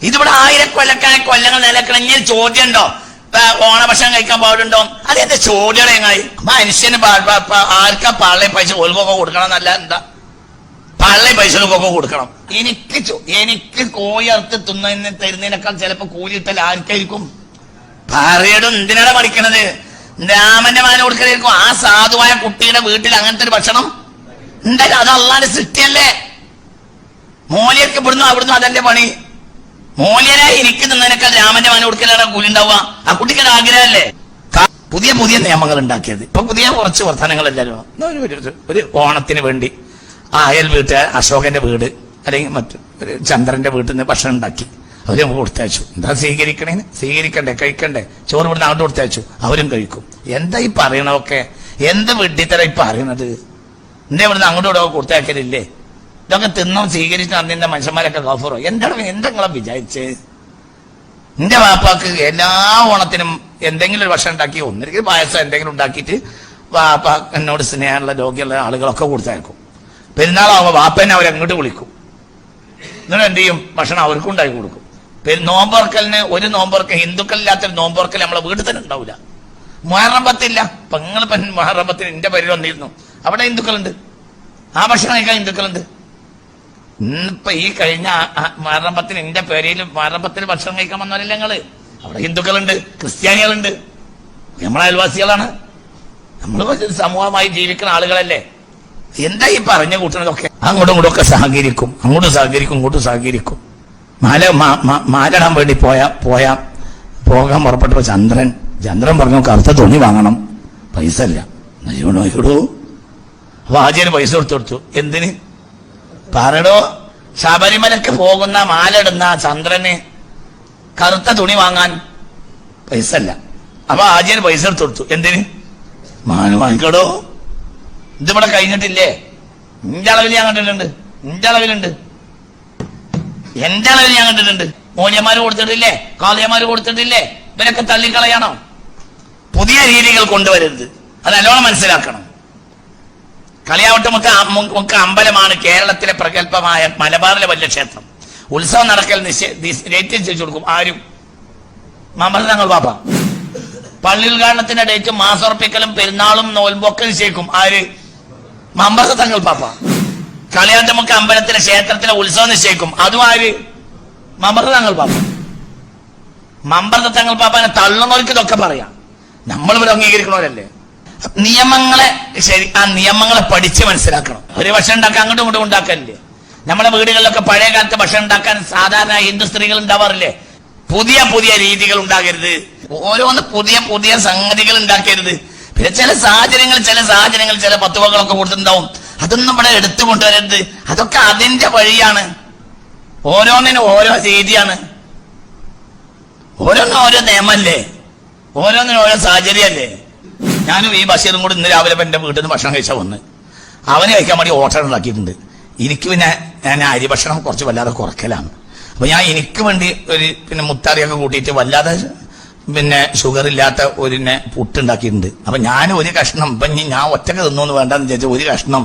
ഇതിവിടെ ആയിരക്കൊല്ലക്കായ കൊല്ലങ്ങൾ നിലക്കണഞ്ഞ ചോദ്യം ഉണ്ടോ? ഓണഭക്ഷണം കഴിക്കാൻ പാടുണ്ടോ? അതെന്താ ചോദ്യം? എങ്ങനെ മനുഷ്യന് ആർക്കാ പള്ളി പൈസ ഒൽക്കൊക്കെ കൊടുക്കണം എന്നല്ല, എന്താ പള്ളി പൈസകൾക്കൊക്കെ കൊടുക്കണം? എനിക്ക് കോഴി അറുത്ത് തിന്നതിന് തരുന്നതിനേക്കാൾ ചിലപ്പോ കൂലി ഇട്ടൽ ആർക്കായിരിക്കും? പറയടും എന്തിനാണ് പഠിക്കണത്? രാമന്റെ മകന് കൊടുക്കലായിരിക്കും. ആ സാധുവായ കുട്ടിയുടെ വീട്ടിൽ അങ്ങനത്തെ ഒരു ഭക്ഷണം ഉണ്ടായില്ല. അത് അള്ളാന്റെ സൃഷ്ടിയല്ലേ? മോലിയൊക്കെ അവിടുന്ന് അതല്ലേ പണി. മോലിയനായി എനിക്ക് നിന്നതിനേക്കാൾ രാമന്റെ മകന് കൊടുക്കലാണ് കൂലി ഉണ്ടാവുക. ആ കുട്ടിക്ക് ആഗ്രഹമല്ലേ? പുതിയ പുതിയ നിയമങ്ങൾ ഉണ്ടാക്കിയത്. ഇപ്പൊ പുതിയ കുറച്ച് വർത്തമാനങ്ങളല്ലല്ലോ. ഒരു ഓണത്തിന് വേണ്ടി അയൽ വീട്ടുകാർ അശോകന്റെ വീട് അല്ലെങ്കിൽ മറ്റു ഒരു ചന്ദ്രന്റെ വീട്ടിൽ നിന്ന് ഭക്ഷണം ഉണ്ടാക്കി അവര് നമുക്ക് കൊടുത്തയച്ചു. എന്താ സ്വീകരിക്കണ്ടേ കഴിക്കണ്ടേ? ചോറ് ഇവിടുന്ന് അങ്ങോട്ട് കൊടുത്തയച്ചു, അവരും കഴിക്കും. എന്താ ഈ പറയണതൊക്കെ? എന്ത് വെട്ടിത്തര ഈ പറയണത്? എന്റെ ഇവിടുന്ന് അങ്ങോട്ടും ഇവിടെ കൊടുത്തയക്കലില്ലേ? ഇതൊക്കെ തിന്നും സ്വീകരിച്ച് അന്നിന്റെ മനുഷ്യന്മാരൊക്കെ ഗഫറോ? എന്തെങ്കിലും വിചാരിച്ച് എന്റെ വാപ്പാക്ക് എല്ലാ ഓണത്തിനും എന്തെങ്കിലും ഒരു ഭക്ഷണം ഉണ്ടാക്കി, ഒന്നിരിക്കും പായസം എന്തെങ്കിലും ഉണ്ടാക്കിയിട്ട് വാപ്പ എന്നോട് സ്നേഹമുള്ള രോഗിയുള്ള ആളുകളൊക്കെ കൊടുത്തയക്കും. പെരുന്നാളാവുമ്പോൾ വാപ്പനെ അവരങ്ങോട്ട് വിളിക്കും. എന്നിട്ട് എന്ത് ചെയ്യും? ഭക്ഷണം അവർക്കും ഉണ്ടാക്കി കൊടുക്കും. നോമ്പുറക്കലിന് ഒരു നോമ്പുറക്കൽ, ഹിന്ദുക്കളില്ലാത്തൊരു നോമ്പുറക്കൽ നമ്മളെ വീട്ടിൽ തന്നെ ഉണ്ടാവില്ല. മുഹറം പത്തില്ല. ഇപ്പൊ നിങ്ങൾ മുഹറം പത്തിന് എന്റെ പേരിൽ വന്നിരുന്നു, അവിടെ ഹിന്ദുക്കളുണ്ട്. ആ ഭക്ഷണം കഴിക്കാൻ ഹിന്ദുക്കളുണ്ട്. ഇന്നിപ്പൊ ഈ കഴിഞ്ഞ മുഹറം പത്തിന് എന്റെ പേരിൽ മുഹറം പത്തിന് ഭക്ഷണം കഴിക്കാൻ വന്നവരല്ലേ ഞങ്ങള്? അവിടെ ഹിന്ദുക്കളുണ്ട്, ക്രിസ്ത്യാനികളുണ്ട്, നമ്മളെ അയൽവാസികളാണ്. നമ്മൾ സമൂഹമായി ജീവിക്കുന്ന ആളുകളല്ലേ? എന്താ ഈ പറഞ്ഞു കൂട്ടുന്നതൊക്കെ? അങ്ങോട്ടും ഇങ്ങോട്ടും ഒക്കെ സഹകരിക്കും, അങ്ങോട്ടും സഹകരിക്കും, ഇങ്ങോട്ടും സഹകരിക്കും. മാലിടാൻ വേണ്ടി പോകാൻ പുറപ്പെട്ടപ്പോ ചന്ദ്രൻ പറഞ്ഞു കറുത്ത തുണി വാങ്ങണം, പൈസ ഇല്ല. ഇടൂ. അപ്പൊ ആദ്യം പൈസ കൊടുത്തു. എന്തിന്? പറടോ, ശബരിമലക്ക് പോകുന്ന മാലിടുന്ന ചന്ദ്രന് കറുത്ത തുണി വാങ്ങാൻ പൈസ ഇല്ല. അപ്പൊ ആദ്യം പൈസ കൊടുത്തു. എന്തിന്? മാന് വാങ്ങിക്കടോ. ഇതിവിടെ കഴിഞ്ഞിട്ടില്ലേ? എന്റെ അളവിൽ ഞാൻ കണ്ടിട്ടുണ്ട്, എന്റെ അളവിൽ ഞാൻ കണ്ടിട്ടുണ്ട്. മൂല്യന്മാര് കൊടുത്തിട്ടില്ലേ? കാളിയന്മാര് കൊടുത്തിട്ടില്ലേ? ഇവരൊക്കെ തള്ളിക്കളയാണോ? പുതിയ രീതികൾ കൊണ്ടുവരരുത്. അത് നല്ലോണം മനസ്സിലാക്കണം. കളിയാവട്ടമുക്ക് അമ്പലമാണ് കേരളത്തിലെ പ്രഗത്ഭമായ മലബാറിലെ വലിയ ക്ഷേത്രം. ഉത്സവം നടക്കൽ ഡേറ്റ് നിശ്ചയിച്ചു കൊടുക്കും ആരും? മമ്മദ് തങ്ങൾ പാപ്പ. പള്ളി ഉദ്ഘാടനത്തിന്റെ ഡേറ്റ് മാസോർപ്പിക്കലും പെരുന്നാളും നോൽമ്പൊക്കെ നിശ്ചയിക്കും ആര്? മമ്മദ് തങ്ങൾ പാപ്പ. കളിയാട്ടമുക്ക് അമ്പലത്തിലെ ക്ഷേത്രത്തിലെ ഉത്സവം നിശ്ചയിക്കും അതും ആര്? മമ്മദ് തങ്ങൾ പാപ്പ. മമ്പർദ തങ്ങൾ പാപ്പനെ തള്ളുന്നവർക്ക് ഇതൊക്കെ പറയാം. നമ്മളിവിടെ അംഗീകരിക്കണവരല്ലേ? നിയമങ്ങളെ ആ നിയമങ്ങളെ പഠിച്ച് മനസ്സിലാക്കണം. ഒരു ഭക്ഷണം ഉണ്ടാക്കാൻ അങ്ങോട്ടും ഇങ്ങോട്ടും ഉണ്ടാക്കാനില്ലേ? നമ്മുടെ വീടുകളിലൊക്കെ പഴയ കാലത്ത് ഭക്ഷണം ഉണ്ടാക്കാൻ സാധാരണ ഹിന്ദു സ്ത്രീകൾ ഉണ്ടാവാറില്ലേ? പുതിയ പുതിയ രീതികൾ ഉണ്ടാകരുത്. ഓരോന്ന് പുതിയ പുതിയ സംഗതികൾ ഉണ്ടാക്കരുത്. പിന്നെ ചില സാഹചര്യങ്ങൾ ചില പത്തുവകളൊക്കെ കൊടുത്തിട്ടുണ്ടാവും. അതൊന്നും ഇവിടെ എടുത്തു കൊണ്ടുവരരുത്. അതൊക്കെ അതിന്റെ വഴിയാണ്. ഓരോന്നിനും ഓരോ രീതിയാണ്, ഓരോന്നും ഓരോ നിയമല്ലേ, ഓരോന്നിനും ഓരോ സാഹചര്യമല്ലേ. ഞാനും ഈ ബഷീറും കൂടി ഇന്ന് രാവിലെ എന്റെ വീട്ടിൽ നിന്ന് ഭക്ഷണം കഴിച്ചാൽ വന്ന് അവന് കഴിക്കാൻ വേണ്ടി ഓട്ടർ ഉണ്ടാക്കിയിട്ടുണ്ട്. എനിക്ക് പിന്നെ ഞാൻ അരി ഭക്ഷണം കുറച്ച് വല്ലാതെ കുറക്കലാണ്. അപ്പൊ ഞാൻ എനിക്ക് വേണ്ടി ഒരു മുത്താറിയൊക്കെ കൂട്ടിയിട്ട് വല്ലാതെ ഷുഗർ ഇല്ലാത്ത ഒരു പുട്ടുണ്ടാക്കിയിട്ടുണ്ട്. അപ്പൊ ഞാൻ ഒരു കഷ്ണം ഇപ്പൊ ഞാൻ ഒറ്റക്ക് തിന്നോന്ന് വേണ്ടെന്ന് വിചാരിച്ച ഒരു കഷ്ണം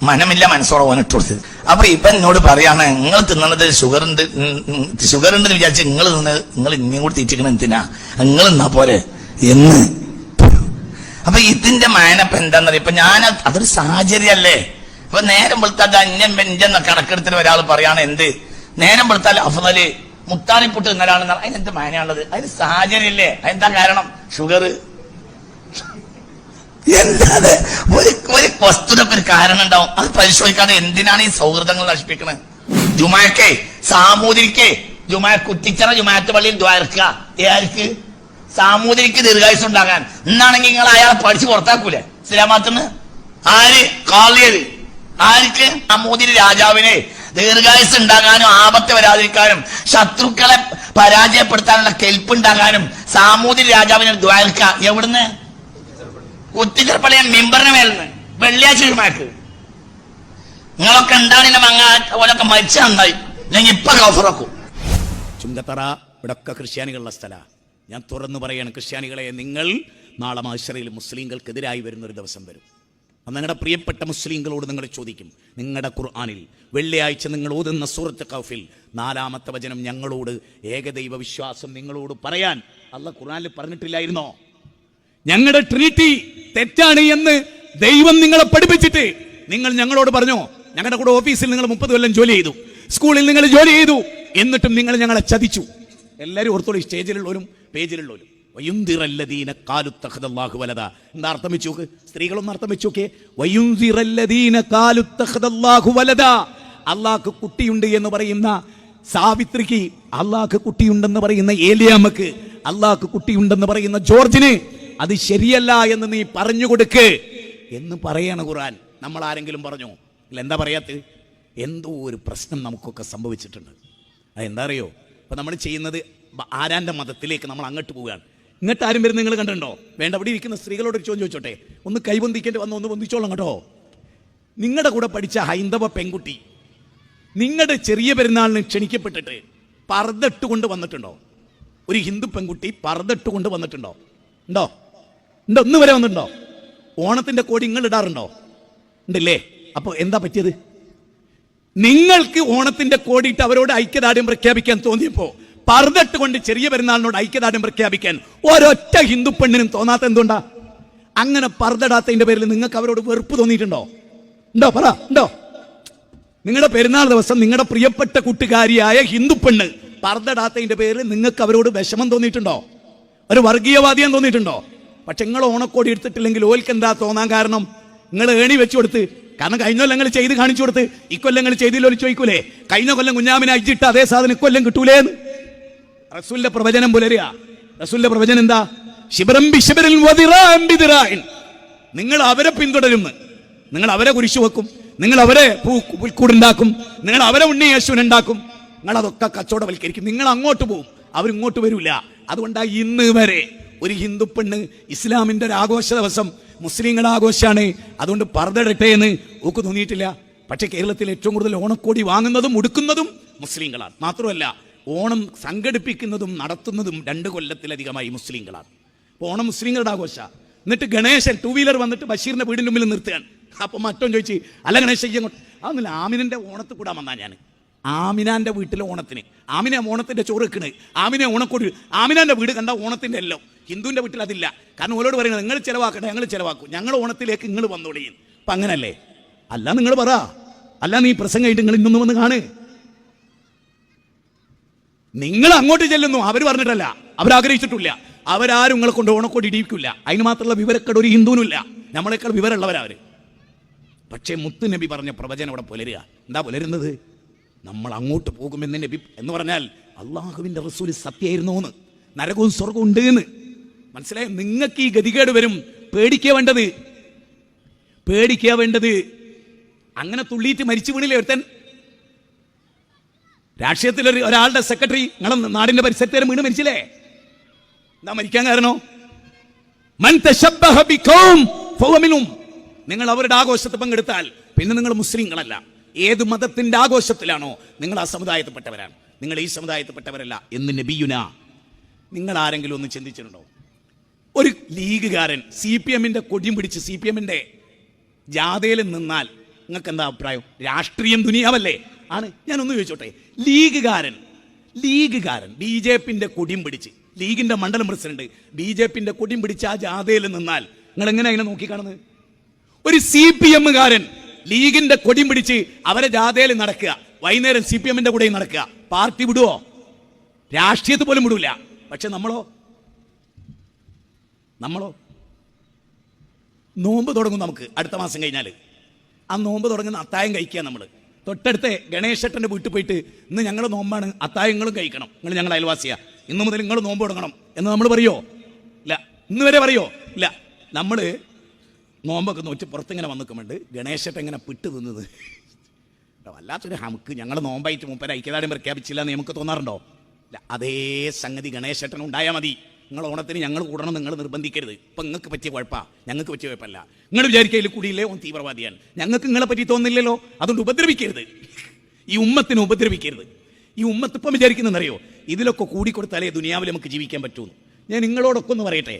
മനമില്ല മനസ്സോടെ ഓനിട്ട് കൊടുത്തത്. അപ്പൊ ഇപ്പൊ എന്നോട് പറയാണ്, നിങ്ങൾ തിന്നണത് ഷുഗർ ഉണ്ടെന്ന് വിചാരിച്ച് നിങ്ങൾ ഇനിയും കൂടി തീറ്റിക്കണം, എന്തിനാ നിങ്ങൾ എന്നാ പോരെ എന്ന്. അപ്പൊ ഇതിന്റെ മാനപ്പ് എന്താന്നറിയ? ഇപ്പൊ ഞാൻ അതൊരു സാഹചര്യമല്ലേ. അപ്പൊ നേരം വെളുത്താൽ അന്യം കണക്കെടുത്തിട്ട് ഒരാൾ പറയാണ് എന്ത് നേരം വെളുത്താൽ അഫ്ളല് മുത്താറിപ്പുട്ട് ഇന്നലാണെന്ന്. അതിനെന്ത് മാനയാണുള്ളത്? അതിന് സാഹചര്യമല്ലേ. അതെന്താ കാരണം? ഷുഗർ. എന്താതെ ഒരു വസ്തുതക്ക് ഒരു കാരണം ഉണ്ടാവും. അത് പരിശോധിക്കാതെ എന്തിനാണ് ഈ സൗഹൃദങ്ങൾ നശിപ്പിക്കുന്നത്? ജുമാക്കേ സാമൂതിരിക്കേ കുറ്റിച്ചറ ജുമാഅത്ത് പള്ളിയിൽ ദ്വാരക്കുക ആർക്ക്? സാമൂതിരിക്ക് ദീർഘായുസ് ഉണ്ടാകാൻ. എന്നാണെങ്കിൽ നിങ്ങൾ അയാളെ പഠിച്ച് പുറത്താക്കൂലേ ഇസ്ലാമത്തിന്? ആര്? കാളിയത്. ആർക്ക്? സാമൂതിരി രാജാവിനെ ദീർഘായുസ് ഉണ്ടാകാനും ആപത്ത് വരാതിരിക്കാനും ശത്രുക്കളെ പരാജയപ്പെടുത്താനുള്ള കെൽപ്പ് ഉണ്ടാകാനും സാമൂതിരി രാജാവിനെ ദ്വാരക്ക. എവിടുന്ന്? കുറ്റിച്ചറപ്പള്ളിയ മെമ്പറിന് മേലെന്ന് വെള്ളിയാഴ്ച ജുമാക്ക്. നിങ്ങളൊക്കെ ഉണ്ടാണില്ല മങ്ങ ഓലൊക്കെ മരിച്ച നന്നായി. ഞാൻ ഇപ്പൊ കഫറക്കും. ചുങ്കത്തറ ഇവിടൊക്കെ ക്രിസ്ത്യാനികളുടെ സ്ഥലമാണ്. ഞാൻ തുറന്നു പറയാണ്, ക്രിസ്ത്യാനികളെ, നിങ്ങൾ നാളെ മഹ്ശറിൽ മുസ്ലിങ്ങൾക്കെതിരായി വരുന്നൊരു ദിവസം വരും. നിങ്ങളുടെ പ്രിയപ്പെട്ട മുസ്ലിങ്ങളോട് നിങ്ങൾ ചോദിക്കും, നിങ്ങളുടെ ഖുർആനിൽ വെള്ളിയാഴ്ച നിങ്ങൾ ഓതുന്ന സൂറത്ത് കൗഫിൽ 4-ാമത്തെ വചനം ഞങ്ങളോട് ഏകദൈവ വിശ്വാസം നിങ്ങളോട് പറയാൻ അല്ലാഹ് ഖുർആനിൽ പറഞ്ഞിട്ടില്ലായിരുന്നോ? ഞങ്ങളുടെ ട്രിനിറ്റി തെറ്റാണ് എന്ന് ദൈവം നിങ്ങളെ പഠിപ്പിച്ചിട്ട് നിങ്ങൾ ഞങ്ങളോട് പറഞ്ഞോ? ഞങ്ങളുടെ കൂടെ ഓഫീസിൽ നിങ്ങൾ 30 കൊല്ലം ജോലി ചെയ്തു, സ്കൂളിൽ നിങ്ങൾ ജോലി ചെയ്തു, എന്നിട്ടും നിങ്ങൾ ഞങ്ങളെ ചതിച്ചു. എല്ലാവരും ഓർത്തോളൂ, സ്റ്റേജിലുള്ളവരും പേജിലുള്ളവരും. വയുന്ദിറല്ലദീന ഖാലുത്തഖദല്ലാഹു വലദ. എന്താ അർത്ഥം വെച്ച് നോക്ക്, സ്ത്രീകളൊന്നും അർത്ഥം വെച്ച് നോക്കേ. വയുന്ദിറല്ലദീന ഖാലുത്തഖദല്ലാഹു വലദ. അള്ളാഹ്ക്ക് കുട്ടിയുണ്ട് എന്ന് പറയുന്ന സാവിത്രിക്ക്, അള്ളാഹ്ക്ക് കുട്ടിയുണ്ടെന്ന് പറയുന്ന ഏലിയാമ്മക്ക്, അള്ളാഹ്ക്ക് കുട്ടിയുണ്ടെന്ന് പറയുന്ന ജോർജിന് അത് ശരിയല്ല എന്ന് നീ പറഞ്ഞു കൊടുക്ക് എന്ന് പറയാണ് ഖുർആൻ. നമ്മൾ ആരെങ്കിലും പറഞ്ഞോ? ഇല്ല. എന്താ പറയാത്തത്? എന്തോ ഒരു പ്രശ്നം നമുക്കൊക്കെ സംഭവിച്ചിട്ടുണ്ട്. അതെന്താ അറിയോ? ഇപ്പം നമ്മൾ ചെയ്യുന്നത് ആരാൻ്റെ മതത്തിലേക്ക് നമ്മൾ അങ്ങോട്ട് പോവുകയാണ്. ഇങ്ങോട്ട് ആരും വരുന്നത് നിങ്ങൾ കണ്ടിട്ടുണ്ടോ? വേണ്ട, അവിടെ ഇരിക്കുന്ന സ്ത്രീകളോട് ഒരു ചോദ്യം ചോദിച്ചോട്ടെ. ഒന്ന് കൈബന്ധിക്കേണ്ടി വന്ന് ഒന്ന് ബന്ധിച്ചോളാം കേട്ടോ. നിങ്ങളുടെ കൂടെ പഠിച്ച ഹൈന്ദവ പെൺകുട്ടി നിങ്ങളുടെ ചെറിയ പെരുന്നാളിന് ക്ഷണിക്കപ്പെട്ടിട്ട് പർദ്ദട്ട് കൊണ്ട് വന്നിട്ടുണ്ടോ? ഒരു ഹിന്ദു പെൺകുട്ടി പർദ്ദട്ട് കൊണ്ട് വന്നിട്ടുണ്ടോ? ഉണ്ടോ? ഉണ്ടോ? ഒന്ന് വരെ വന്നിട്ടുണ്ടോ? ഓണത്തിന്റെ കോടി നിങ്ങൾ ഇടാറുണ്ടോ? ഉണ്ടല്ലേ? അപ്പോൾ എന്താ പറ്റിയത്? നിങ്ങൾക്ക് ഓണത്തിന്റെ കോടിയിട്ട് അവരോട് ഐക്യദാർഢ്യം പ്രഖ്യാപിക്കാൻ തോന്നിയപ്പോ പർദ്ദട്ട് കൊണ്ട് ചെറിയ പെരുന്നാളിനോട് ഐക്യദാർഢ്യം പ്രഖ്യാപിക്കാൻ ഒരൊറ്റ ഹിന്ദു പെണ്ണിനും തോന്നാത്ത എന്തുകൊണ്ടാ? അങ്ങനെ പർദ്ദടാത്തതിന്റെ പേരിൽ നിങ്ങൾക്ക് അവരോട് വെറുപ്പ് തോന്നിയിട്ടുണ്ടോ? ഉണ്ടോ? പറ. ഉണ്ടോ? നിങ്ങളുടെ പെരുന്നാൾ ദിവസം നിങ്ങളുടെ പ്രിയപ്പെട്ട കൂട്ടുകാരിയായ ഹിന്ദു പെണ്ണ് പർദ്ദടാത്തതിന്റെ പേരിൽ നിങ്ങൾക്ക് അവരോട് വിഷമം തോന്നിയിട്ടുണ്ടോ? ഒരു വർഗീയവാദിയം തോന്നിയിട്ടുണ്ടോ? പക്ഷെ നിങ്ങൾ ഓണക്കോടി എടുത്തിട്ടില്ലെങ്കിൽ ഓൽക്ക് എന്താ തോന്നാൻ കാരണം? നിങ്ങൾ ഏണി വെച്ചു കൊടുത്ത്. കാരണം കഴിഞ്ഞ കൊല്ലം നിങ്ങൾ ചെയ്ത് കാണിച്ചു കൊടുത്ത്, ഇക്കൊല്ലം നിങ്ങൾ ചെയ്തില്ലോ ചോദിക്കൂലേ? കഴിഞ്ഞ കൊല്ലം കുഞ്ഞാമിനെ അയച്ചിട്ട് അതേ സാധനം ഇക്കൊല്ലം കിട്ടൂലേന്ന് റസൂലിന്റെ പ്രവചനം പുലരുക. റസൂലിന്റെ പ്രവചനം എന്താ? ശിബറം ബിശിബറിൻ വദിറാൻ ബിദിറാൻ. നിങ്ങൾ അവരെ പിന്തുടരുന്നു, നിങ്ങൾ അവരെ കുരിശു വെക്കും, നിങ്ങൾ അവരെ പുൽക്കൂടുണ്ടാക്കും, നിങ്ങൾ അവരെ ഉണ്ണി യേശുവിനുണ്ടാക്കും, നിങ്ങൾ അതൊക്കെ കച്ചവടവൽക്കരിക്കും. നിങ്ങൾ അങ്ങോട്ട് പോകും, അവരിങ്ങോട്ട് വരില്ല. അതുകൊണ്ടാണ് ഇന്ന് വരെ ഒരു ഹിന്ദു പെണ്ണ് ഇസ്ലാമിന്റെ ഒരു ആഘോഷ ദിവസം മുസ്ലിങ്ങളുടെ ആഘോഷമാണ്, അതുകൊണ്ട് പർദ്ദയിടട്ടെ എന്ന് ഓക്ക് തോന്നിയിട്ടില്ല. പക്ഷെ കേരളത്തിൽ ഏറ്റവും കൂടുതൽ ഓണക്കോടി വാങ്ങുന്നതും ഉടുക്കുന്നതും മുസ്ലിങ്ങളാണ്. മാത്രമല്ല, ഓണം സംഘടിപ്പിക്കുന്നതും നടത്തുന്നതും 2 കൊല്ലത്തിലധികമായി മുസ്ലിങ്ങളാണ്. അപ്പോൾ ഓണം മുസ്ലിങ്ങളുടെ ആഘോഷ. എന്നിട്ട് ഗണേശൻ 2 വീലർ വന്നിട്ട് ബഷീറിന്റെ വീടിന്റെ മുമ്പിൽ നിർത്തുകയാണ്. അപ്പോൾ മറ്റോൻ ചോദിച്ചു, അല്ല ഗണേശൻ അതൊന്നുമില്ല, ആമിനന്റെ ഓണത്തിൽ കൂടാൻ വന്നാ ഞാൻ. ആമിനാന്റെ വീട്ടിലെ ഓണത്തിന് ആമിന ഓണത്തിന്റെ ചോറ് വെക്കണ്, ആമിന ഓണക്കോടി. ആമിനാന്റെ വീട് കണ്ട ഓണത്തിന്റെ എല്ലാം. ഹിന്ദുവിന്റെ വീട്ടിൽ അതില്ല. കാരണം ഓരോട് പറയുന്നത് നിങ്ങൾ ചിലവാക്കട്ടെ, ഞങ്ങൾ ചിലവാക്കും, ഞങ്ങൾ ഓണത്തിലേക്ക് നിങ്ങൾ വന്നോളിയും. അപ്പൊ അങ്ങനല്ലേ? അല്ല, നിങ്ങൾ പറ. അല്ല, നീ പ്രസംഗമായിട്ട് നിങ്ങൾ ഇന്നൊന്ന് വന്ന് കാണ്. നിങ്ങൾ അങ്ങോട്ട് ചെല്ലുന്നു, അവർ പറഞ്ഞിട്ടല്ല, അവരാഗ്രഹിച്ചിട്ടില്ല. അവരാരും നിങ്ങളെ കൊണ്ട് ഓണക്കോടി ഇടിയിക്കില്ല. അതിന് മാത്രമുള്ള വിവരക്കേട് ഒരു ഹിന്ദുവിനില്ല. നമ്മളെക്കാൾ വിവരമുള്ളവരവര്. പക്ഷേ മുത്ത് നബി പറഞ്ഞ പ്രവചനം അവിടെ പുലരുക. എന്താ പുലരുന്നത്? നമ്മൾ അങ്ങോട്ട് പോകുമെന്ന് നബി എന്ന് പറഞ്ഞാൽ അള്ളാഹുവിന്റെ റസൂൽ സത്യമായിരുന്നു എന്ന്, നരകവും സ്വർഗവും ഉണ്ട് എന്ന് മനസ്സിലായി. നിങ്ങൾക്ക് ഈ ഗതികേട് വരും. പേടിക്കുക വേണ്ടത് അങ്ങനെ തുള്ളിയിട്ട് മരിച്ചു വീണില്ലേ ഒരുത്തൻ? രാഷ്ട്രീയത്തിൽ ഒരാളുടെ സെക്രട്ടറി നിങ്ങളെ നാടിന്റെ പരിസരത്തേരും വീണ് മരിച്ചില്ലേ? എന്താ മരിക്കാൻ കാരണോ? മൻ തശബ്ബഹ ബിഖൗം ഫഹുവ മിൻഹും. നിങ്ങൾ അവരുടെ ആഘോഷത്തിൽ പങ്കെടുത്താൽ പിന്നെ നിങ്ങൾ മുസ്ലിങ്ങളല്ല. ഏത് മതത്തിന്റെ ആഘോഷത്തിലാണോ നിങ്ങൾ ആ സമുദായത്തിൽപ്പെട്ടവരാണ്. നിങ്ങൾ ഈ സമുദായത്തിൽപ്പെട്ടവരല്ല എന്ന് നബിയുന. നിങ്ങൾ ആരെങ്കിലും ഒന്ന് ചിന്തിച്ചിട്ടുണ്ടോ? ഒരു ലീഗുകാരൻ CPM-ന്റെ കൊടിയും പിടിച്ച് CPM-ന്റെ ജാഥയിൽ നിന്നാൽ നിങ്ങൾക്ക് എന്താ അഭിപ്രായം? രാഷ്ട്രീയം ദുനിയാവല്ലേ? ആണ്. ഞാനൊന്ന് ചോദിച്ചോട്ടെ, ലീഗുകാരൻ BJP-ന്റെ കൊടിയും പിടിച്ച്, ലീഗിന്റെ മണ്ഡലം പ്രസിഡന്റ് BJP-ന്റെ കൊടിയും പിടിച്ച് ആ ജാഥയിൽ നിന്നാൽ നിങ്ങൾ എങ്ങനെ അതിനെ നോക്കിക്കാണുന്നത്? ഒരു CPM-കാരൻ ലീഗിന്റെ കൊടിയും പിടിച്ച് അവരെ ജാഥയിൽ നടക്കുക, വൈകുന്നേരം CPM-ന്റെ കൂടെ നടക്കുക, പാർട്ടി വിടുവോ? രാഷ്ട്രീയത്തിൽ പോലും വിടൂല. പക്ഷെ നമ്മളോ നോമ്പ് തുടങ്ങും. നമുക്ക് അടുത്ത മാസം കഴിഞ്ഞാൽ ആ നോമ്പ് തുടങ്ങുന്ന അത്തായം കഴിക്കുക. നമ്മൾ തൊട്ടടുത്ത് ഗണേശേട്ടൻ്റെ വീട്ടിൽ പോയിട്ട് ഇന്ന് ഞങ്ങൾ നോമ്പാണ്, അത്തായങ്ങളും കഴിക്കണം, നിങ്ങൾ ഞങ്ങൾ അയൽവാസിയാ, ഇന്ന് മുതൽ നിങ്ങൾ നോമ്പ് തുടങ്ങണം എന്ന് നമ്മൾ പറയോ? ഇല്ല. ഇന്ന് വരെ പറയോ? ഇല്ല. നമ്മൾ നോമ്പൊക്കെ നോറ്റ് പുറത്തിങ്ങനെ വന്നിക്കുന്നുണ്ട്, ഗണേശേട്ടൻ ഇങ്ങനെ പിട്ട് തിന്നത് വല്ലാത്തൊരു ഹമുക്ക്. ഞങ്ങൾ നോമ്പായിട്ട് മൂപ്പര ഐക്യദാർഢ്യം പ്രഖ്യാപിച്ചില്ല എന്ന് നമുക്ക് തോന്നാറുണ്ടോ? ഇല്ല. അതേ സംഗതി ഗണേശേട്ടൻ ഉണ്ടായാൽ മതി. നിങ്ങൾ ഓണത്തിന് ഞങ്ങൾ കൂടണം നിങ്ങൾ നിർബന്ധിക്കരുത്. ഇപ്പം നിങ്ങൾക്ക് പറ്റിയ കുഴപ്പമാണ്, ഞങ്ങൾക്ക് പറ്റിയ കുഴപ്പമല്ല. നിങ്ങൾ വിചാരിക്കയിൽ കൂടിയില്ലേ ഓൻ തീവ്രവാദിയാണ്, ഞങ്ങൾക്ക് നിങ്ങളെ പറ്റി തോന്നില്ലല്ലോ, അതുകൊണ്ട് ഉപദ്രവിക്കരുത്. ഈ ഉമ്മത്തിനെ ഉപദ്രവിക്കരുത്. ഈ ഉമ്മത്ത് ഇപ്പം വിചാരിക്കുന്നറിയോ, ഇതിലൊക്കെ കൂടിക്കൊടുത്താലേ ദുനിയാവിൽ നമുക്ക് ജീവിക്കാൻ പറ്റുമെന്ന്. ഞാൻ നിങ്ങളോടൊക്കെ ഒന്ന് പറയട്ടെ,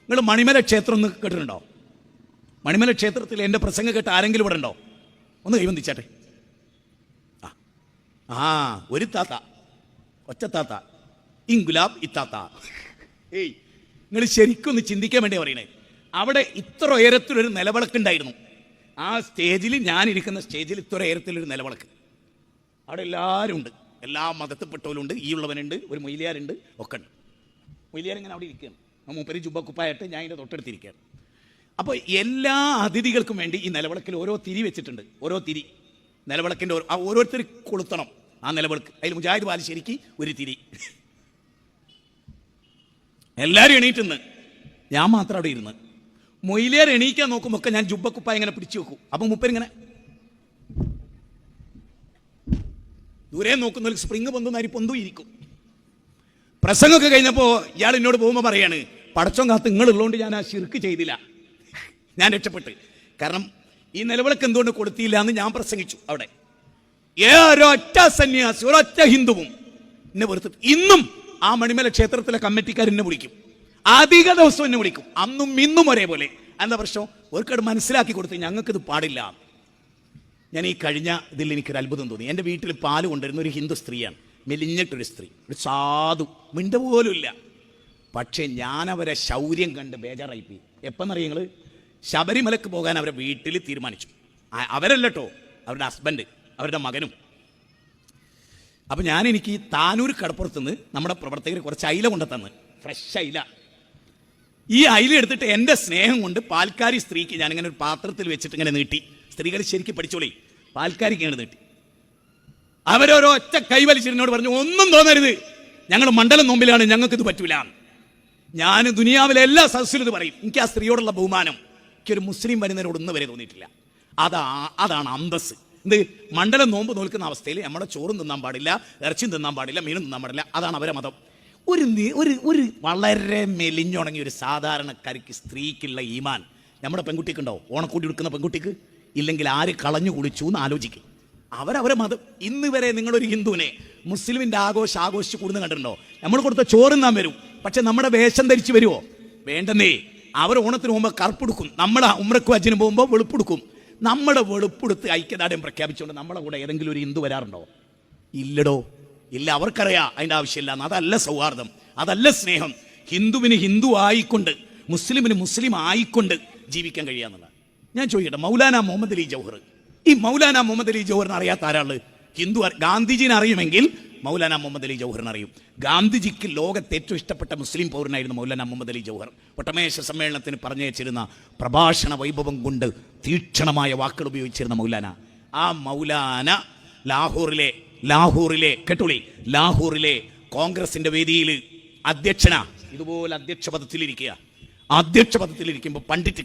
നിങ്ങൾ മണിമല ക്ഷേത്രം ഒന്ന് കേട്ടിട്ടുണ്ടോ? മണിമല ക്ഷേത്രത്തിൽ എൻ്റെ പ്രസംഗം കേട്ട് ആരെങ്കിലും ഇവിടെ ഉണ്ടോ? ഒന്ന് കൈവന്തിച്ചാട്ടെ. ആ ഒരു താത്ത, ഒറ്റ താത്ത, ഇൻഗുലാബ് ഇത്താത്ത. ഏയ്, നിങ്ങൾ ശരിക്കും ഒന്ന് ചിന്തിക്കാൻ വേണ്ടി പറയണേ. അവിടെ ഇത്ര ഉയരത്തിലൊരു നിലവിളക്കുണ്ടായിരുന്നു. ആ സ്റ്റേജിൽ, ഞാനിരിക്കുന്ന സ്റ്റേജിൽ ഇത്ര ഉയരത്തിലൊരു നിലവിളക്ക്. അവിടെ എല്ലാവരും ഉണ്ട്, എല്ലാ മതത്തിൽപ്പെട്ടവരുണ്ട്, ഈ ഉള്ളവനുണ്ട്, ഒരു മൊയ്ലിയാരുണ്ട്, ഒക്കെ ഉണ്ട്. മൊയ്ലിയാർ ഇങ്ങനെ അവിടെ ഇരിക്കുകയാണ്. മൂപ്പര് ജുബ്ബ കുപ്പായിട്ട് ഞാൻ ഇതിൻ്റെ തൊട്ടടുത്തിരിക്കുകയാണ്. അപ്പോൾ എല്ലാ അതിഥികൾക്കും വേണ്ടി ഈ നിലവിളക്കിൽ ഓരോ തിരി വെച്ചിട്ടുണ്ട്. ഓരോ തിരി നിലവിളക്കിൻ്റെ ഓരോരുത്തർ കൊളുത്തണം ആ നിലവിളക്ക്. അതിൽ മുജാഹിദ് ബാലുശ്ശേരിക്ക് ഒരു തിരി. എല്ലാവരും എണീറ്റുന്ന്, ഞാൻ മാത്രം അവിടെ ഇരുന്ന്. മൊയ്ലിയാർ എണീക്കാൻ നോക്കുമ്പോൾ ഞാൻ ജുബ്ബ കുപ്പായ ഇങ്ങനെ പിടിച്ചു വെക്കും. അപ്പം മൂപ്പരിങ്ങനെ ദൂരെ നോക്കുന്നവർ സ്പ്രിങ് പൊന്തുന്ന അരി പൊന്തും ഇരിക്കും. പ്രസംഗമൊക്കെ കഴിഞ്ഞപ്പോൾ ഇയാൾ എന്നോട് പോകുമ്പോൾ പറയാണ്, പടച്ചോൻ കാത്ത് നിങ്ങളുള്ളതുകൊണ്ട് ഞാൻ ആ ശിർക്ക് ചെയ്തില്ല, ഞാൻ രക്ഷപ്പെട്ട്. കാരണം ഈ നിലവിളക്ക് എന്തുകൊണ്ട് കൊടുത്തില്ല എന്ന് ഞാൻ പ്രസംഗിച്ചു അവിടെ. ഒരൊറ്റ സന്യാസി, ഒരൊറ്റ ഹിന്ദുവും എന്നെ വെറുതെ. ഇന്നും ആ മണിമല ക്ഷേത്രത്തിലെ കമ്മിറ്റിക്കാർ എന്നെ വിളിക്കും, അധിക ദിവസം എന്നെ വിളിക്കും, അന്നും ഇന്നും ഒരേപോലെ. എന്താ പ്രശ്നം? അവർക്കത് മനസ്സിലാക്കി കൊടുത്ത് ഞങ്ങൾക്കിത് പാടില്ല. ഞാൻ ഈ കഴിഞ്ഞ ഇതിൽ എനിക്കൊരു അത്ഭുതം തോന്നി. എൻ്റെ വീട്ടിൽ പാല് കൊണ്ടുവരുന്ന ഒരു ഹിന്ദു സ്ത്രീയാണ്, മെലിഞ്ഞിട്ടൊരു സ്ത്രീ, ഒരു സാധു, മിണ്ട പോലും ഇല്ല. പക്ഷേ ഞാനവരെ ശൗര്യം കണ്ട് ബേജാറായിപ്പോയി. എപ്പോഴെന്നറിയ നിങ്ങൾ? ശബരിമലക്ക് പോകാൻ അവരെ വീട്ടിൽ തീരുമാനിച്ചു. അവരല്ലോ, അവരുടെ ഹസ്ബൻഡ്, അവരുടെ മകനും. അപ്പം എനിക്ക് ഈ താനൂർ കടപ്പുറത്തുനിന്ന് നമ്മുടെ പ്രവർത്തകർ കുറച്ച് അയില കൊണ്ടുതന്ന്, ഫ്രഷ് അയില. ഈ അയില എടുത്തിട്ട് എൻ്റെ സ്നേഹം കൊണ്ട് പാൽക്കാരി സ്ത്രീക്ക് ഞാനിങ്ങനെ ഒരു പാത്രത്തിൽ വെച്ചിട്ട് ഇങ്ങനെ നീട്ടി. സ്ത്രീകൾ ശരിക്കും പഠിച്ചോളി, പാൽക്കാരിക്ക് ഇങ്ങനെ നീട്ടി. അവരോരോ ഒറ്റ കൈവലിച്ചിരുന്നോട് പറഞ്ഞു, ഒന്നും തോന്നരുത്, ഞങ്ങൾ മണ്ഡലം നോമ്പിലാണ്, ഞങ്ങൾക്കിത് പറ്റൂല. ഞാൻ ദുനിയാവിലെ എല്ലാ സദസ്സിലും ഇത് പറയും. എനിക്ക് ആ സ്ത്രീയോടുള്ള ബഹുമാനം എനിക്കൊരു മുസ്ലിം വരുന്നതിനോട് ഒന്നും വരെ തോന്നിയിട്ടില്ല. അതാണ് അന്തസ്. എന്ത്? മണ്ഡലം നോമ്പ് നോൽക്കുന്ന അവസ്ഥയിൽ നമ്മുടെ ചോറും തിന്നാൻ പാടില്ല, ഇറച്ചിയും തിന്നാൻ പാടില്ല, മീനും തിന്നാൻ പാടില്ല. അതാണ് അവരെ മതം. ഒരു വളരെ മെലിഞ്ഞുണങ്ങിയ ഒരു സാധാരണക്കാരിക്ക്, സ്ത്രീക്കുള്ള ഈമാൻ നമ്മുടെ പെൺകുട്ടിക്കുണ്ടോ? ഓണക്കൂട്ടി എടുക്കുന്ന പെൺകുട്ടിക്ക് ഇല്ലെങ്കിൽ ആര് കളഞ്ഞു കുളിച്ചു എന്ന് ആലോചിക്കും. അവരവരെ മതം. ഇന്ന് വരെ നിങ്ങളൊരു ഹിന്ദുവിനെ മുസ്ലിമിൻ്റെ ആഘോഷിച്ച് കൂടുന്ന കണ്ടിട്ടുണ്ടോ? നമ്മൾ കൊടുത്ത ചോറുന്നാൻ വരും, പക്ഷെ നമ്മുടെ വേഷം ധരിച്ച് വരുമോ? വേണ്ടെന്നേ. അവർ ഓണത്തിന് പോകുമ്പോൾ കറുപ്പെടുക്കും, നമ്മളെ ഉംറയ്ക്കും ഹജ്ജിന് പോകുമ്പോൾ വെളുപ്പെടുക്കും. നമ്മുടെ വെളുപ്പെടുത്ത് ഐക്യദാർഢ്യം പ്രഖ്യാപിച്ചുകൊണ്ട് നമ്മളെ കൂടെ ഏതെങ്കിലും ഒരു ഹിന്ദു വരാറുണ്ടോ? ഇല്ലടോ, ഇല്ല. അവർക്കറിയാം അതിൻ്റെ ആവശ്യമില്ല. അതല്ല സൗഹാർദ്ദം, അതല്ല സ്നേഹം. ഹിന്ദുവിന് ഹിന്ദു ആയിക്കൊണ്ട്, മുസ്ലിമിന് മുസ്ലിം ആയിക്കൊണ്ട് ജീവിക്കാൻ കഴിയാന്നുള്ളത്. ഞാൻ ചോദിക്കട്ടെ, മൗലാന മുഹമ്മദ് അലി ജൗഹർ, ഈ മൗലാന മുഹമ്മദ് അലി ജൗഹറിനെ അറിയാത്ത ആരാള്? ഹിന്ദു. ഗാന്ധിജിനെ അറിയുമെങ്കിൽ മൗലാന മുഹമ്മദ് അലി ജൗഹറിനെ അറിയും. ഗാന്ധിജിക്ക് ലോകത്തെ ഏറ്റവും ഇഷ്ടപ്പെട്ട മുസ്ലിം പൗരനായിരുന്നു മൗലാന മുഹമ്മദ് അലി ജൗഹർ. ഒട്ടമേശ സമ്മേളനത്തിന് പറഞ്ഞയച്ചിരുന്ന പ്രഭാഷണ വൈഭവം കൊണ്ട് തീക്ഷണമായ വാക്കുകൾ ഉപയോഗിച്ചിരുന്ന മൗലാന. ആ മൗലാന ലാഹോറിലെ കേട്ടോളി, ലാഹോറിലെ കോൺഗ്രസിന്റെ വേദിയിൽ അധ്യക്ഷനാ. ഇതുപോലെ അധ്യക്ഷ പദത്തിലിരിക്കുമ്പോൾ പണ്ഡിറ്റ്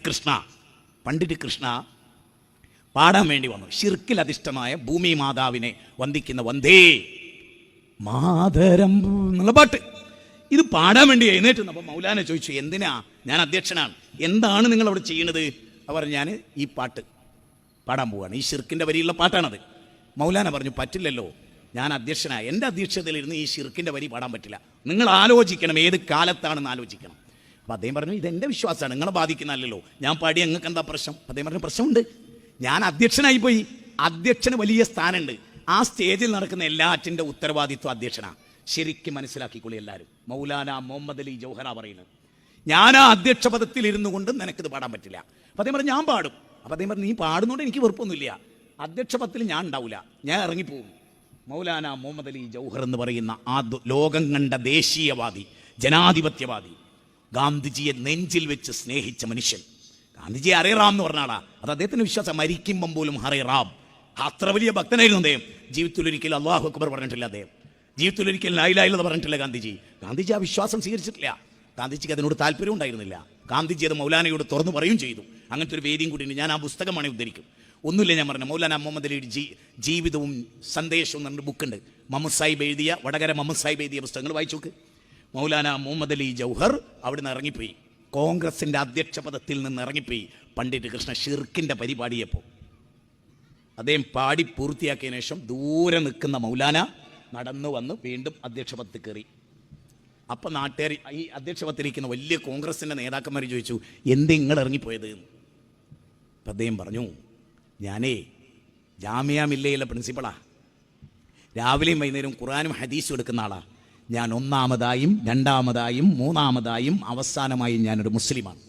കൃഷ്ണ പാടാൻ വേണ്ടി വന്നു. ഷിർക്കിൽ അധിഷ്ഠമായ ഭൂമി മാതാവിനെ വന്ദിക്കുന്ന വന്ദേ മാതരം എന്നുള്ള പാട്ട്. ഇത് പാടാൻ വേണ്ടി എഴുന്നേറ്റ്. അപ്പോൾ മൗലാന ചോദിച്ചു, എന്തിനാ? ഞാൻ അധ്യക്ഷനാണ്, എന്താണ് നിങ്ങൾ അവിടെ ചെയ്യുന്നത്? അവർ ഞാൻ ഈ പാട്ട് പാടാൻ പോവുകയാണ്, ഈ ഷിർക്കിൻ്റെ വരിയുള്ള പാട്ടാണത്. മൗലാന പറഞ്ഞു, പറ്റില്ലല്ലോ, ഞാൻ അധ്യക്ഷനാണ്, എൻ്റെ അധ്യക്ഷതയിലിരുന്ന് ഈ ഷിർക്കിൻ്റെ വരി പാടാൻ പറ്റില്ല, നിങ്ങൾ ആലോചിക്കണം, ഏത് കാലത്താണെന്ന് ആലോചിക്കണം. അപ്പം അദ്ദേഹം പറഞ്ഞു, ഇതെൻ്റെ വിശ്വാസമാണ്, നിങ്ങളെ ബാധിക്കുന്നതല്ലോ, ഞാൻ പാടി നിങ്ങൾക്ക് എന്താ പ്രശ്നം? അദ്ദേഹം പറഞ്ഞു, പ്രശ്നമുണ്ട്, ഞാൻ അധ്യക്ഷനായി പോയി, അധ്യക്ഷന് വലിയ സ്ഥാനമുണ്ട്, ആ സ്റ്റേജിൽ നടക്കുന്ന എല്ലാറ്റിൻ്റെ ഉത്തരവാദിത്വം അധ്യക്ഷനാണ്. ശരിക്കും മനസ്സിലാക്കിക്കൊള്ളി എല്ലാവരും. മൗലാന മുഹമ്മദ് അലി ജൗഹറ പറയുന്നത്, ഞാൻ ആ അധ്യക്ഷ പദത്തിൽ ഇരുന്നു കൊണ്ട് നിനക്കിത് പാടാൻ പറ്റില്ല. അപ്പം അദ്ദേഹം പറഞ്ഞു, ഞാൻ പാടും. അപ്പം അദ്ദേഹം പറഞ്ഞു, നീ പാടുന്നതുകൊണ്ട് എനിക്ക് വെറുപ്പൊന്നുമില്ല, അധ്യക്ഷ പദത്തിൽ ഞാൻ ഉണ്ടാവില്ല, ഞാൻ ഇറങ്ങിപ്പോകും. മൗലാന മുഹമ്മദ് അലി ജൗഹർ എന്ന് പറയുന്ന ആ ലോകം കണ്ട ദേശീയവാദി, ജനാധിപത്യവാദി, ഗാന്ധിജിയെ നെഞ്ചിൽ വെച്ച് സ്നേഹിച്ച മനുഷ്യൻ. ഗാന്ധിജിയെ ഹരേ റാം എന്ന് പറഞ്ഞ ആളാ. അത് അദ്ദേഹത്തിന് വിശ്വാസം, മരിക്കുമ്പം പോലും ഹരേ റാം. അത്ര വലിയ ഭക്തനായിരുന്നു അദ്ദേഹം. ജീവിതത്തിലൊരിക്കലും അല്ലാഹു അക്ബർ പറഞ്ഞിട്ടില്ല അദ്ദേഹം, ജീവിതത്തിലൊരിക്കലും ലാ ഇലാഹ ഇല്ലല്ലാഹ് പറഞ്ഞിട്ടില്ല ഗാന്ധിജി ആ വിശ്വാസം സ്വീകരിച്ചിട്ടില്ല. ഗാന്ധിജിക്ക് അതിനോട് താല്പര്യം ഉണ്ടായിരുന്നില്ല. ഗാന്ധിജി അത് മൗലാനയോട് തുറന്നു പറയുകയും ചെയ്തു. അങ്ങനത്തെ ഒരു വേദിയും കൂടി ഉണ്ട്. ഞാൻ ആ പുസ്തകമാണ് ഉദ്ധരിക്കും. ഒന്നുമില്ല, ഞാൻ പറഞ്ഞു, മൗലാന മുഹമ്മദ് അലിയുടെ ജീവിതവും സന്ദേശവും എന്നൊരു ബുക്കുണ്ട്. മുഹമ്മദ് സാഹിബ് എഴുതിയ, വടകര മുഹമ്മദ് സാഹിബ് എഴുതിയ പുസ്തകങ്ങൾ വായിച്ചു നോക്ക്. മൗലാന മുഹമ്മദ് അലി ജൗഹർ അവിടെ നിന്ന് ഇറങ്ങിപ്പോയി, കോൺഗ്രസിൻ്റെ അധ്യക്ഷ പദത്തിൽ നിന്ന് ഇറങ്ങിപ്പോയി. പണ്ഡിറ്റ് കൃഷ്ണ ഷിർക്കിൻ്റെ പരിപാടിയപ്പോൾ അദ്ദേഹം പാടി പൂർത്തിയാക്കിയതിനു ശേഷം ദൂരെ നിൽക്കുന്ന മൗലാന നടന്നു വന്ന് വീണ്ടും അധ്യക്ഷ പദത്തിൽ കയറി. അപ്പം നാട്ടുകാർ, ഈ അധ്യക്ഷ പദത്തിലിരിക്കുന്ന വലിയ കോൺഗ്രസിൻ്റെ നേതാക്കന്മാർ ചോദിച്ചു, എന്ത് നിങ്ങൾ ഇറങ്ങിപ്പോയത്? അപ്പം അദ്ദേഹം പറഞ്ഞു, ഞാനേ ജാമിയ മില്ലയിലെ പ്രിൻസിപ്പളാ, രാവിലെയും വൈകുന്നേരം ഖുർആനും ഹദീസും എടുക്കുന്ന ആളാ. ഞാൻ ഒന്നാമതായും രണ്ടാമതായും മൂന്നാമതായും അവസാനമായും ഞാനൊരു മുസ്ലിമാണ്.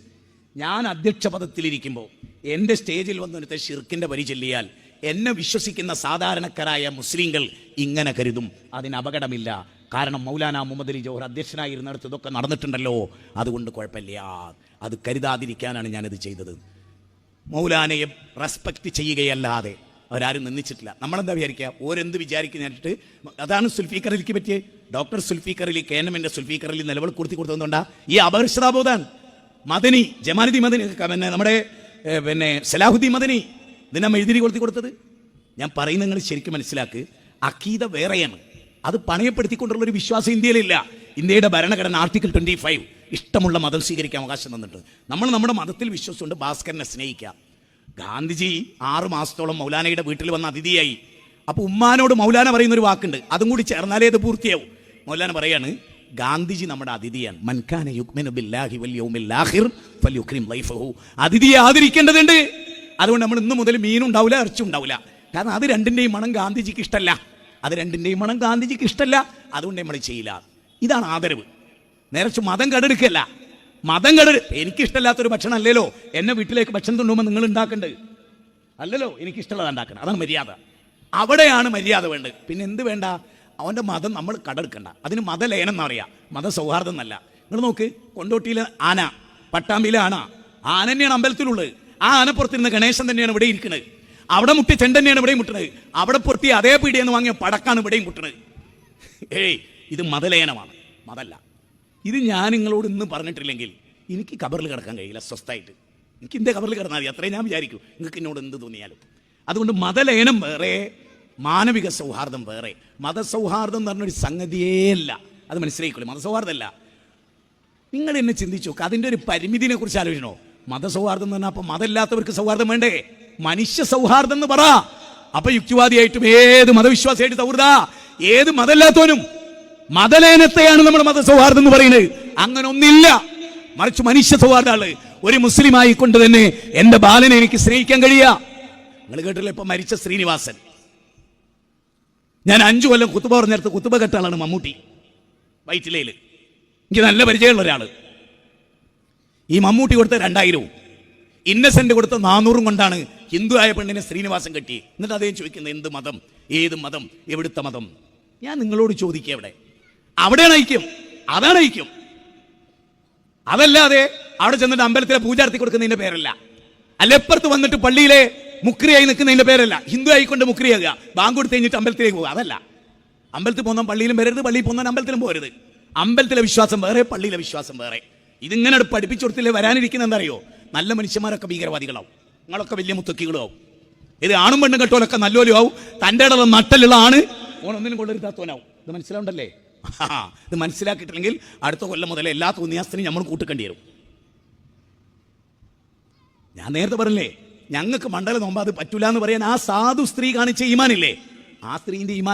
ഞാൻ അധ്യക്ഷ പദത്തിലിരിക്കുമ്പോൾ എൻ്റെ സ്റ്റേജിൽ വന്നൊരുത്തെ ഷിർക്കിൻ്റെ വരി ചൊല്ലിയാൽ എന്നെ വിശ്വസിക്കുന്ന സാധാരണക്കാരായ മുസ്ലിങ്ങൾ ഇങ്ങനെ കരുതും, അതിന് അപകടമില്ല. കാരണം മൗലാന മുഹമ്മദ് അലി ജോഹർ അധ്യക്ഷനായിരുന്നിടത്ത് ഇതൊക്കെ നടന്നിട്ടുണ്ടല്ലോ, അതുകൊണ്ട് കുഴപ്പമില്ല. അത് കരുതാതിരിക്കാനാണ് ഞാനിത് ചെയ്തത്. മൗലാനയെ റെസ്പെക്റ്റ് ചെയ്യുകയല്ലാതെ അവരാരും നിന്ദിച്ചിട്ടില്ല. നമ്മളെന്താ വിചാരിക്കുക, ഓരെന്ത് വിചാരിക്കുന്നിട്ട്. അതാണ് സുൽഫീഖർ അലിക്ക് പറ്റിയത്. ഡോക്ടർ സുൽഫീഖർ അലി കേനമിൻ്റെ സുൽഫീഖർ അലി നിലവിൽ കൊടുത്തുകൊണ്ടാ ഈ അപകർഷതാബോധാൻ. മദനി, ജമാലുദ്ദീൻ മദനി, പിന്നെ നമ്മുടെ സലാഹുദ്ദീൻ മദനി ഇതിനാ എഴുതി കൊടുത്തത്. ഞാൻ പറയുന്നത് നിങ്ങൾ ശരിക്കും മനസ്സിലാക്ക്. അഖീദ വേറെയാണ്, അത് പണയപ്പെടുത്തിക്കൊണ്ടുള്ളൊരു വിശ്വാസം ഇന്ത്യയിലില്ല. ഇന്ത്യയുടെ ഭരണഘടന ആർട്ടിക്കിൾ 25 ഇഷ്ടമുള്ള മതം സ്വീകരിക്കാൻ അവകാശം തന്നിട്ടുണ്ട്. നമ്മൾ നമ്മുടെ മതത്തിൽ വിശ്വസിച്ചുകൊണ്ട് ഭാസ്കരനെ സ്നേഹിക്കാം. ഗാന്ധിജി 6 മാസത്തോളം മൗലാനയുടെ വീട്ടിൽ വന്ന അതിഥിയായി. അപ്പോൾ ഉമ്മാനോട് മൗലാന പറയുന്നൊരു വാക്കുണ്ട്, അതും കൂടി ചേർന്നാലേ അത് പൂർത്തിയാവും. മൗലാന പറയാണ്, ഗാന്ധിജി നമ്മുടെ അതിഥിയാണ്. മൻകാന യുഗ്മിനു ബില്ലാഹി വൽ യൗമിൽ ആഖിർ ഫൽയുക്രിം ലൈഫഹു. അതിഥിയെ ആദരിക്കേണ്ടതുണ്ട്. അതുകൊണ്ട് നമ്മൾ ഇന്ന് മുതൽ മീനുണ്ടാവില്ല, ഇറച്ചി ഉണ്ടാവില്ല. കാരണം അത് രണ്ടിൻ്റെയും മണം ഗാന്ധിജിക്ക് ഇഷ്ടമല്ല. അതുകൊണ്ട് നമ്മൾ ചെയ്യില്ല. ഇതാണ് ആദരവ്. നേരച്ച് മതം കടെടുക്കല്ല. എനിക്കിഷ്ടമില്ലാത്തൊരു ഭക്ഷണം അല്ലല്ലോ എന്നെ വീട്ടിലേക്ക് ഭക്ഷണം കൊണ്ടുപോകുമ്പോൾ നിങ്ങൾ ഉണ്ടാക്കേണ്ടത് അല്ലല്ലോ, എനിക്കിഷ്ടമുള്ളത് ഉണ്ടാക്കണം. അതാണ് മര്യാദ. അവിടെയാണ് മര്യാദ വേണ്ടത്. പിന്നെ എന്ത് വേണ്ട, അവൻ്റെ മതം നമ്മൾ കടെടുക്കണ്ട. അതിന് മതലേനം എന്നറിയാം, മതസൗഹാർദ്ദം എന്നല്ല. നിങ്ങൾ നോക്ക്, കൊണ്ടോട്ടിയിലെ ആന, പട്ടാമ്പിയിലെ ആന തന്നെയാണ് അമ്പലത്തിലുള്ളത്. ആ ആനപ്പുറത്തിരുന്ന് ഗണേശൻ തന്നെയാണ് ഇവിടെ ഇരിക്കുന്നത്. അവിടെ മുട്ടി ചെണ്ട തന്നെയാണ് ഇവിടെയും മുട്ടുന്നത്. അവിടെ പൊട്ടി അതേ പീടിയെന്ന് വാങ്ങിയ പടക്കാണ് ഇവിടെയും മുട്ടുന്നത്. ഇത് മതലേനമാണ്, മതല്ല. ഇത് ഞാൻ നിങ്ങളോട് ഇന്ന് പറഞ്ഞിട്ടില്ലെങ്കിൽ എനിക്ക് കബറിൽ കിടക്കാൻ കഴിയില്ല സ്വസ്ഥമായിട്ട്. എനിക്ക് എൻ്റെ കബറിൽ കിടന്നാൽ മതി, അത്രയും ഞാൻ വിചാരിക്കും. നിങ്ങൾക്ക് എന്നോട് എന്ത് തോന്നിയാലും. അതുകൊണ്ട് മതലേനം വേറെ, മാനവിക സൗഹാർദ്ദം വേറെ. മതസൗഹാർദ്ദം എന്ന് പറഞ്ഞൊരു സംഗതിയേ അല്ല, അത് മനസ്സിലായിക്കോളൂ. മതസൗഹാർദ്ദമല്ല. നിങ്ങൾ എന്നെ ചിന്തിച്ചു നോക്കുക, അതിൻ്റെ ഒരു പരിമിതിനെ കുറിച്ച് ആലോചിക്കണോ? മതസൗഹാർദ്ദം എന്ന് പറഞ്ഞാൽ അപ്പം മതമില്ലാത്തവർക്ക് സൗഹാർദ്ദം വേണ്ടേ? മനുഷ്യ സൗഹാർദ്ദം എന്ന് പറ. അപ്പൊ യുക്തിവാദിയായിട്ടും ഏത് മതവിശ്വാസിയായിട്ട് സൗഹൃദ, ഏത് മതമില്ലാത്തവനും മതലേനത്തെയാണ് നമ്മൾ മതസൗഹാർദ്ദം എന്ന് പറയുന്നത്. അങ്ങനെ ഒന്നില്ല, മറിച്ച് മനുഷ്യ സൗഹാർദ്ദമാണ്. ഒരു മുസ്ലിം ആയിക്കൊണ്ട് തന്നെ എന്റെ ബാലനെ എനിക്ക് സ്നേഹിക്കാൻ കഴിയുക. നിങ്ങൾ കേട്ടില്ല, ഇപ്പൊ മരിച്ച ശ്രീനിവാസൻ. ഞാൻ 5 കൊല്ലം കുത്തുബ പറഞ്ഞിടത്ത് കുത്തുബ കെട്ട ആളാണ് മമ്മൂട്ടി, വൈറ്റിലയിൽ. എനിക്ക് നല്ല പരിചയമുള്ള ഒരാള്. ഈ മമ്മൂട്ടി കൊടുത്ത 2000-ഉം ഇന്നസെന്റ് കൊടുത്ത 400-ഉം കൊണ്ടാണ് ഹിന്ദു ആയ പെണ്ണിനെ ശ്രീനിവാസൻ കെട്ടി. എന്നിട്ട് അദ്ദേഹം ചോദിക്കുന്നത് എന്ത് മതം, ഏത് മതം, എവിടുത്തെ മതം? ഞാൻ നിങ്ങളോട് ചോദിക്കുക, അവിടെയാണ് ഐക്യം, അതാണ് ഐക്യം. അതല്ലാതെ അവിടെ ചെന്നിട്ട് അമ്പലത്തിലെ പൂജ നടത്തി കൊടുക്കുന്നതിന്റെ പേരല്ല, അല്ലെപ്പുറത്ത് വന്നിട്ട് പള്ളിയിലെ മുക്രിയായി നിൽക്കുന്നതിന്റെ പേരല്ല. ഹിന്ദു ആയിക്കൊണ്ട് മുക്രിയാകുക, ബാങ്ക് കൊടുത്ത് കഴിഞ്ഞിട്ട് അമ്പലത്തിലേക്ക് പോകുക, അതല്ല. അമ്പലത്തിൽ പോകുന്ന പള്ളിയിലും വരരുത്, പള്ളിയിൽ പോകുന്ന അമ്പലത്തിലും പോരുത്. അമ്പലത്തിലെ വിശ്വാസം വേറെ, പള്ളിയിലെ വിശ്വാസം വേറെ. ഇതിങ്ങനെ പഠിപ്പിച്ചു കൊടുത്തില്ലേ വരാനിരിക്കുന്ന എന്താ അറിയോ? നല്ല മനുഷ്യന്മാരൊക്കെ ഭീകരവാദികളാവും, നിങ്ങളൊക്കെ വലിയ മുത്തക്കികളാവും. ഇത് ആണും പെണ്ണും കെട്ടോലൊക്കെ നല്ലോലും ആവും. തൻ്റെ ഇടം നട്ടലുള്ള ആണ് ഓണൊന്നിനും കൊണ്ടൊരുത്താത്തവനാവും. ഇത് മനസ്സിലാവുണ്ടല്ലേ? ഇത് മനസ്സിലാക്കിയിട്ടില്ലെങ്കിൽ അടുത്ത കൊല്ലം മുതലേ എല്ലാ തോന്നിയാസത്തിനും നമ്മൾ കൂട്ടിക്കേണ്ടി വരും. ഞാൻ നേരത്തെ പറഞ്ഞില്ലേ, ഞങ്ങൾക്ക് മണ്ഡല നോമ്പ് അത് പറ്റൂല എന്ന് പറയാൻ ആ സാധു സ്ത്രീ കാണിച്ച ഈമാനില്ലേ, ആ സ്ത്രീന്റെ ഈമാൻ